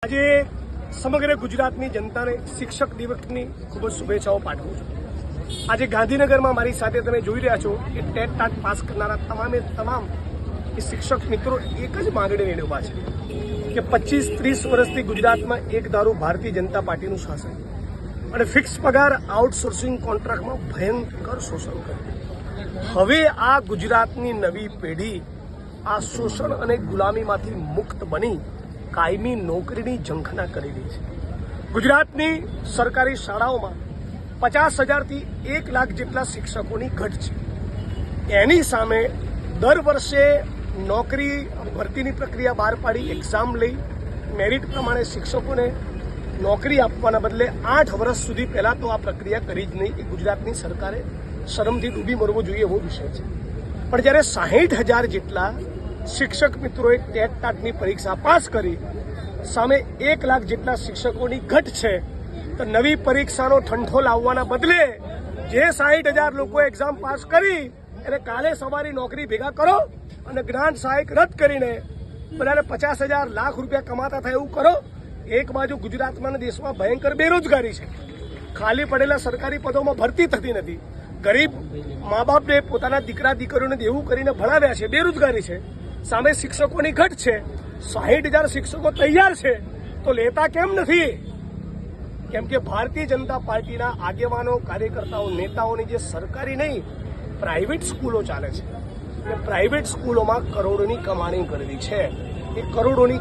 આજે સમગ્ર ગુજરાતની જનતાને શિક્ષક દિવસની ખૂબ જ શુભેચ્છાઓ પાઠવું છું। આજે ગાંધીનગરમાં મારી સાથે તમે જોઈ રહ્યા છો કે ટેટ ટાટ પાસ કરનારા તમામ શિક્ષક મિત્રો એક જ માંગણી લઈને ઊભા છે કે 25-30 વર્ષથી ગુજરાતમાં એક ધારું ભારતીય જનતા પાર્ટીનું શાસન અને ફિક્સ પગાર આઉટસોર્સિંગ કોન્ટ્રાક્ટમાં ભયંકર શોષણ કર્યું। હવે આ ગુજરાતની નવી પેઢી આ શોષણ અને ગુલામીમાંથી મુક્ત બની કાયમી નોકરીની ઝંખના કરી રહી છે। ગુજરાતની સરકારી શાળાઓમાં 50,000થી 1 લાખ જેટલા શિક્ષકોની ઘટ છે। એની સામે દર વર્ષે નોકરી ભરતીની પ્રક્રિયા બહાર પાડી એક્ઝામ લઈ મેરિટ પ્રમાણે શિક્ષકોને નોકરી આપવાના બદલે 8 વર્ષ સુધી પહેલાં તો આ પ્રક્રિયા કરી જ નહીં। એ ગુજરાતની સરકારે શરમથી ડૂબી મરવું જોઈએ એવો વિષય છે। પણ જ્યારે 60,000 જેટલા શિક્ષક મિત્રોએ ટેટ ટાટની પરીક્ષા પાસ કરી સામે 1 લાખ જેટલા શિક્ષકોની ઘટ છે તો નવી પરીક્ષાનો ઠંઠો લાવવાના બદલે જે 60,000 લોકો એક્ઝામ પાસ કરી એને કાલે સવારે નોકરી ભેગા કરો અને જ્ઞાન સહાયક રદ કરીને બધાને 50,000 લાખ રૂપિયા કમાતા થાય એવું કરો। એક બાજુ ગુજરાતમાં અને દેશમાં ભયંકર બેરોજગારી છે, ખાલી પડેલા સરકારી પદોમાં ભરતી થતી નથી, ગરીબ મા બાપને પોતાના દીકરા દીકરીઓને દેવું કરીને ભણાવ્યા છે, બેરોજગારી છે, સામે શિક્ષકોની ઘટ છે। 60,000 શિક્ષકો તૈયાર છે તો લેતા કેમ નથી? કેમ કે ભારતીય જનતા પાર્ટીના આગેવાનો, કાર્યકર્તાઓ, નેતાઓની જે સરકારી નહીં પ્રાઇવેટ સ્કૂલો ચાલે છે એ પ્રાઇવેટ સ્કૂલોમાં કરોડોની કમાણી કરેલી છે। એ કરોડોની